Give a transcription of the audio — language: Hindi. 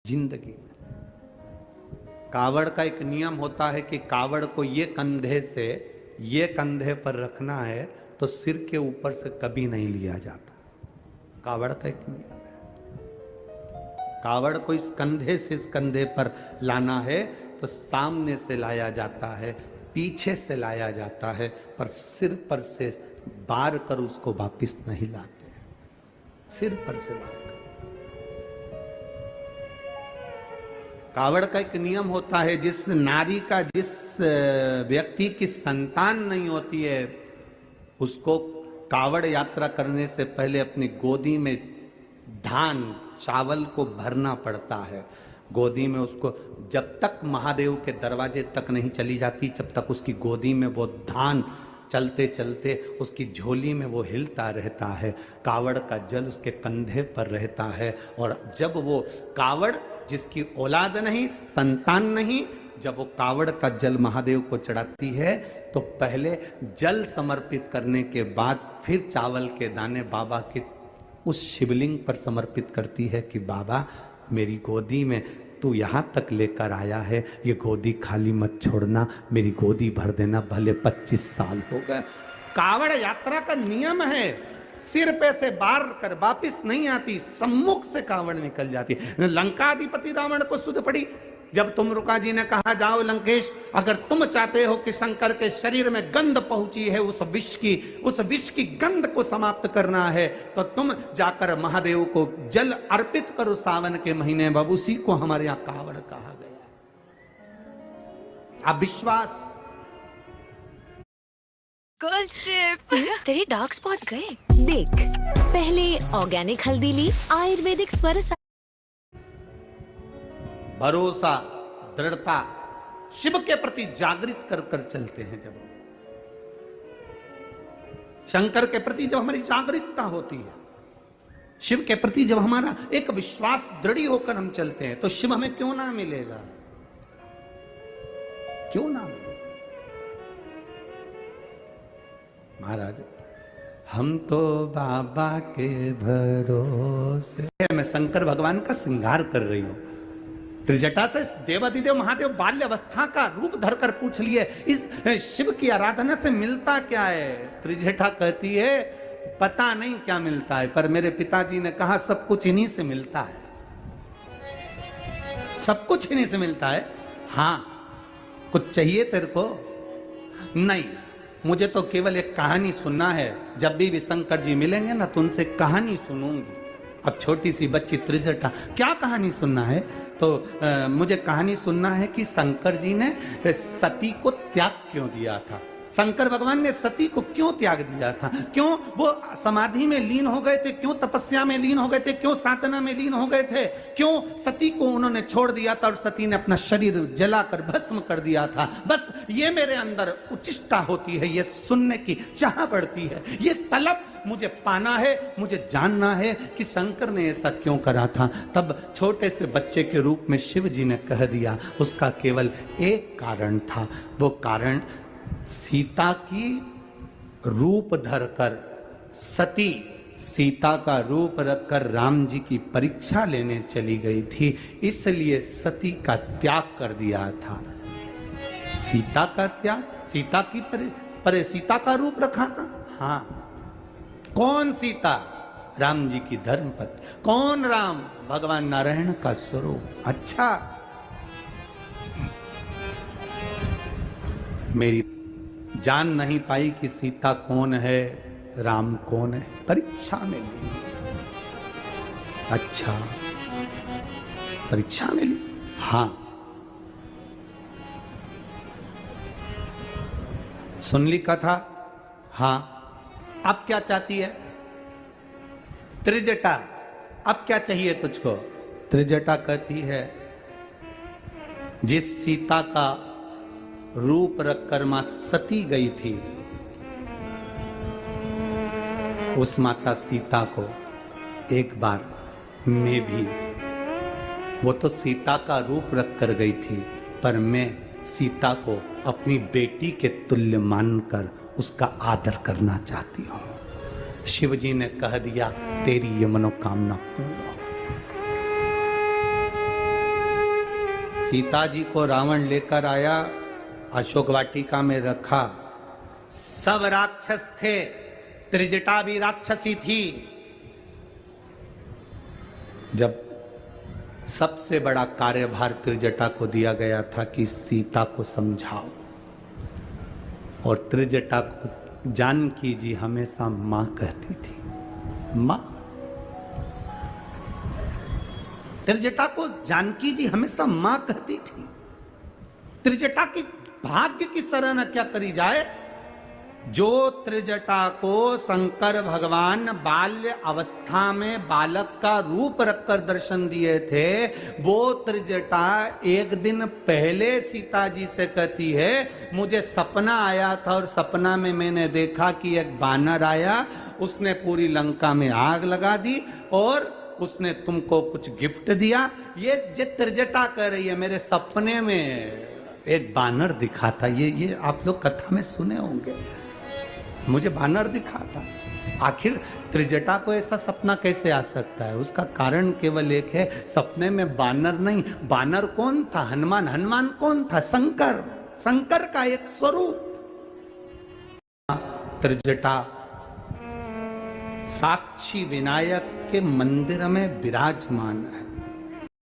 जिंदगी में कावड़ का एक नियम होता है कि कावड़ को ये कंधे से ये कंधे पर रखना है तो सिर के ऊपर से कभी नहीं लिया जाता। कावड़ का एक नियम है। कावड़ को इस कंधे से इस कंधे पर लाना है तो सामने से लाया जाता है, पीछे से लाया जाता है, पर सिर पर से बार कर उसको वापिस नहीं लाते। सिर पर से बार कर। कावड़ का एक नियम होता है, जिस नारी का जिस व्यक्ति की संतान नहीं होती है उसको कावड़ यात्रा करने से पहले अपनी गोदी में धान चावल को भरना पड़ता है। गोदी में उसको जब तक महादेव के दरवाजे तक नहीं चली जाती जब तक उसकी गोदी में वो धान चलते चलते उसकी झोली में वो हिलता रहता है। कावड़ का जल उसके कंधे पर रहता है और जब वो कावड़ जिसकी औलाद नहीं संतान नहीं, जब वो कावड़ का जल महादेव को चढ़ाती है तो पहले जल समर्पित करने के बाद फिर चावल के दाने बाबा के उस शिवलिंग पर समर्पित करती है कि बाबा मेरी गोदी में तू यहाँ तक लेकर आया है, ये गोदी खाली मत छोड़ना, मेरी गोदी भर देना, भले 25 साल हो गए। कावड़ यात्रा का नियम है, सिर पे से बार कर वापिस नहीं आती, सम्मुख से कावड़ निकल जाती। लंकाधिपति रावण को सुध पड़ी जब तुमरुका जी ने कहा जाओ लंकेश, अगर तुम चाहते हो कि शंकर के शरीर में गंध पहुंची है उस विष की गंध को समाप्त करना है तो तुम जाकर महादेव को जल अर्पित करो सावन के महीने में। उसी को हमारे यहां कावड़ कहा गया। अब विश्वास गर्ल्स ट्रिप तेरे डार्क स्पॉट्स गए? देख, पहले ऑर्गेनिक हल्दी ली, आयुर्वेदिक स्वरस, भरोसा दृढ़ता शिव के प्रति जागृत कर कर चलते हैं। जब शंकर के प्रति जब हमारी जागरूकता होती है, शिव के प्रति जब हमारा एक विश्वास दृढ़ होकर हम चलते हैं तो शिव हमें क्यों ना मिलेगा, क्यों ना मिलेगा। महाराज हम तो बाबा के भरोसे, मैं शंकर भगवान का श्रृंगार कर रही हूं। त्रिजटा से देवाधिदेव महादेव बाल्य अवस्था का रूप धरकर पूछ लिए इस शिव की आराधना से मिलता क्या है। त्रिजटा कहती है पता नहीं क्या मिलता है, पर मेरे पिताजी ने कहा सब कुछ इन्हीं से मिलता है, सब कुछ इन्हीं से मिलता है। हाँ, कुछ चाहिए तेरे को? नहीं, मुझे तो केवल एक कहानी सुनना है। जब भी शंकर जी मिलेंगे ना तो उनसे कहानी सुनूंगी। अब छोटी सी बच्ची त्रिजटा, क्या कहानी सुनना है? तो मुझे कहानी सुनना है कि शंकर जी ने सती को त्याग क्यों दिया था, शंकर भगवान ने सती को क्यों त्याग दिया था, क्यों वो समाधि में लीन हो गए थे, क्यों तपस्या में लीन हो गए थे, क्यों साधना में लीन हो गए थे, क्यों सती को उन्होंने छोड़ दिया था और सती ने अपना शरीर जलाकर भस्म कर दिया था। बस ये मेरे अंदर उचिष्टा होती है, ये सुनने की चाह बढ़ती है, ये तलब मुझे पाना है, मुझे जानना है कि शंकर ने ऐसा क्यों करा था। तब छोटे से बच्चे के रूप में शिव जी ने कह दिया, उसका केवल एक कारण था। वो कारण सीता की रूप धरकर सती सीता का रूप रखकर राम जी की परीक्षा लेने चली गई थी, इसलिए सती का त्याग कर दिया था। सीता का त्याग, सीता की पर सीता का रूप रखा था। हाँ, कौन सीता? राम जी की धर्मपत्नी। कौन राम? भगवान नारायण का स्वरूप। अच्छा, मेरी जान नहीं पाई कि सीता कौन है, राम कौन है, परीक्षा में ली। अच्छा, परीक्षा में ली। हाँ, सुन ली कथा। हाँ, अब क्या चाहती है त्रिजटा? अब क्या चाहिए तुझको? त्रिजटा कहती है जिस सीता का रूप रखकर मां सती गई थी उस माता सीता को एक बार मैं भी, वो तो सीता का रूप रखकर गई थी, पर मैं सीता को अपनी बेटी के तुल्य मानकर उसका आदर करना चाहती हूं। शिव जी ने कह दिया तेरी ये मनोकामना पूर्ण हो। सीता जी को रावण लेकर आया, अशोक वाटिका में रखा, सब राक्षस थे, त्रिजटा भी राक्षसी थी। जब सबसे बड़ा कार्यभार त्रिजटा को दिया गया था कि सीता को समझाओ, और त्रिजटा को जानकी जी हमेशा मां कहती थी, मां। त्रिजटा को जानकी जी हमेशा मां कहती थी। त्रिजटा की भाग्य की सराहना क्या करी जाए, जो त्रिजटा को शंकर भगवान बाल्य अवस्था में बालक का रूप रखकर दर्शन दिए थे, वो त्रिजटा एक दिन पहले सीता जी से कहती है, मुझे सपना आया था और सपना में मैंने देखा कि एक बानर आया, उसने पूरी लंका में आग लगा दी और उसने तुमको कुछ गिफ्ट दिया। ये त्रिजटा कह रही है, मेरे सपने में एक बानर दिखा था। ये आप लोग कथा में सुने होंगे, मुझे बानर दिखा था। आखिर त्रिजटा को ऐसा सपना कैसे आ सकता है? उसका कारण केवल एक है, सपने में बानर नहीं। बानर कौन था? हनुमान। हनुमान कौन था? शंकर। शंकर का एक स्वरूप। त्रिजटा साक्षी विनायक के मंदिर में विराजमान है।